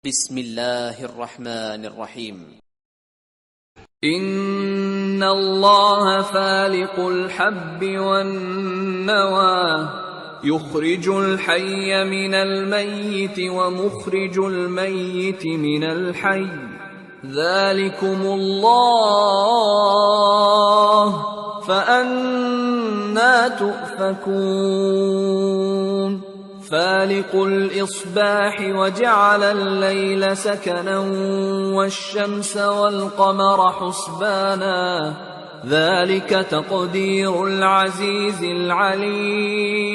بسم اللہ الرحمن الرحیم ان اللہ فالق الحب والنوى يخرج الحي من الميت ومخرج الميت من الحي ذلكم الله فأنى تؤفكون فالق الإصباح وجعل الليل سكنا والشمس والقمر حسبانا ذلك تقدير العزيز العليم۔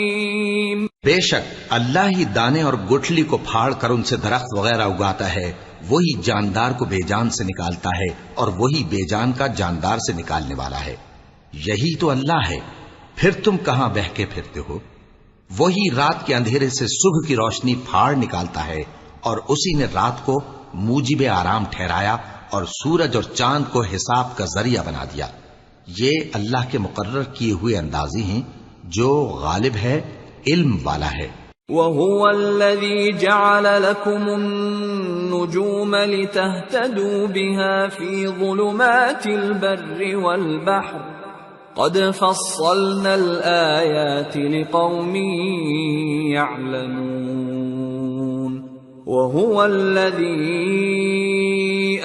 بے شک اللہ ہی دانے اور گٹھلی کو پھاڑ کر ان سے درخت وغیرہ اگاتا ہے، وہی جاندار کو بے جان سے نکالتا ہے اور وہی بے جان کا جاندار سے نکالنے والا ہے۔ یہی تو اللہ ہے، پھر تم کہاں بہہ کے پھرتے ہو؟ وہی رات کے اندھیرے سے صبح کی روشنی پھاڑ نکالتا ہے، اور اسی نے رات کو موجب آرام ٹھہرایا اور سورج اور چاند کو حساب کا ذریعہ بنا دیا۔ یہ اللہ کے مقرر کیے ہوئے اندازی ہیں جو غالب ہے، علم والا ہے۔ وَهُوَ الَّذِي جَعَلَ لَكُمُ النُّجُومَ لِتَهْتَدُوا بِهَا فِي ظُلُمَاتِ الْبَرِّ وَالْبَحْرِ قَدْ فَصَّلْنَا الْآيَاتِ لِقَوْمٍ يَعْلَمُونَ وَهُوَ الَّذِي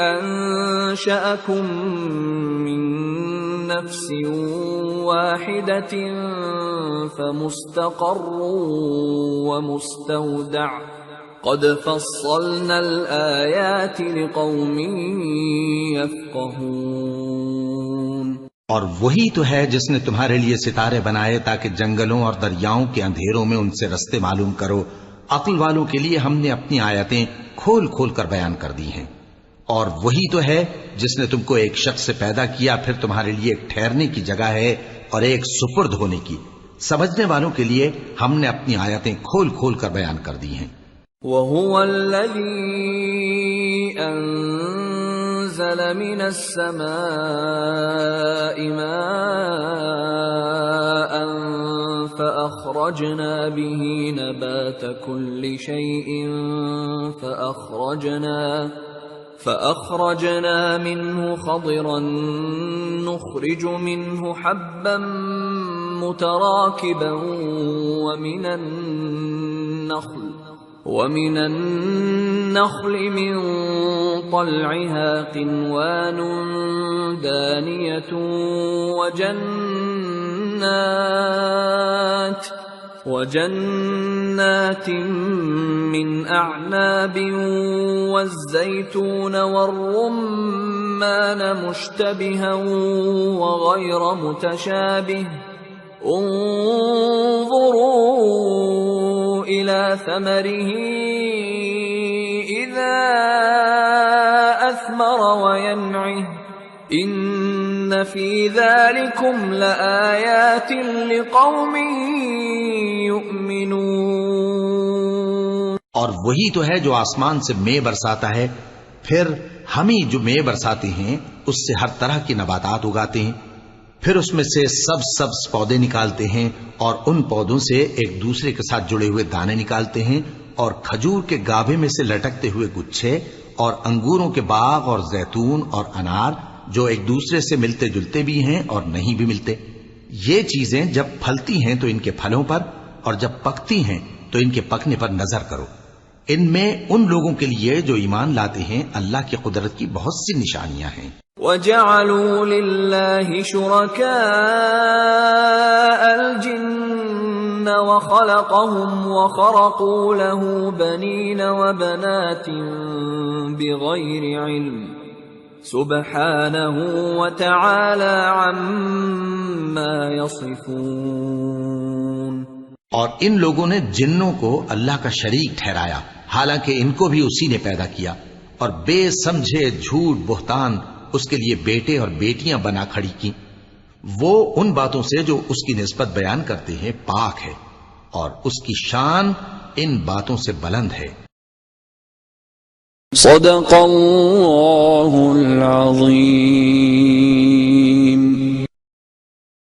أَنشَأَكُم مِّن نَّفْسٍ وَاحِدَةٍ فَمُسْتَقَرٌّ وَمُسْتَوْدَعٌ قَدْ فَصَّلْنَا الْآيَاتِ لِقَوْمٍ يَفْقَهُونَ۔ اور وہی تو ہے جس نے تمہارے لیے ستارے بنائے تاکہ جنگلوں اور دریاؤں کے اندھیروں میں ان سے رستے معلوم کرو۔ عقل والوں کے لیے ہم نے اپنی آیتیں کھول کھول کر بیان کر دی ہیں۔ اور وہی تو ہے جس نے تم کو ایک شخص سے پیدا کیا، پھر تمہارے لیے ایک ٹھہرنے کی جگہ ہے اور ایک سپرد ہونے کی۔ سمجھنے والوں کے لیے ہم نے اپنی آیتیں کھول کھول کر بیان کر دی ہیں۔ وَهُوَ الَّذِي أَنزَلَ مِنَ السَّمَاءِ مَاءً فَأَخْرَجْنَا بِهِ نَبَاتَ كُلِّ شَيْءٍ فأخرجنا منه خضرا نخرج منه حبا متراكبا ومن النخل من طلعها قنوان دانية وجنات من أعناب والزيتون والرمان مشتبها وغير متشابه انظروا إلى ثمره إذا أثمر وينعه إن في ذلكم لآيات لقوم يؤمنون۔ اور وہی تو ہے جو آسمان سے مے برساتا ہے، پھر ہم ہی جو مے برساتے ہیں اس سے ہر طرح کی نباتات اگاتے ہیں، پھر اس میں سے سبز پودے نکالتے ہیں اور ان پودوں سے ایک دوسرے کے ساتھ جڑے ہوئے دانے نکالتے ہیں، اور کھجور کے گابھے میں سے لٹکتے ہوئے گچھے، اور انگوروں کے باغ اور زیتون اور انار جو ایک دوسرے سے ملتے جلتے بھی ہیں اور نہیں بھی ملتے۔ یہ چیزیں جب پھلتی ہیں تو ان کے پھلوں پر، اور جب پکتی ہیں تو ان کے پکنے پر نظر کرو۔ ان میں ان لوگوں کے لیے جو ایمان لاتے ہیں اللہ کی قدرت کی بہت سی نشانیاں ہیں۔ وَجَعَلُوا لِلَّهِ شُرَكَاءَ الْجِنَّ وَخَلَقَهُمْ وَخَرَقُوا لَهُ بَنِينَ وَبَنَاتٍ بِغَيْرِ عِلْمٍ سُبْحَانَهُ وَتَعَالَى عَمَّا يَصِفُونَ۔ اور ان لوگوں نے جنوں کو اللہ کا شریک ٹھہرایا، حالانکہ ان کو بھی اسی نے پیدا کیا، اور بے سمجھے جھوٹ بہتان اس کے لیے بیٹے اور بیٹیاں بنا کھڑی کی۔ وہ ان باتوں سے جو اس کی نسبت بیان کرتے ہیں پاک ہے، اور اس کی شان ان باتوں سے بلند ہے۔ صدق اللہ العظیم۔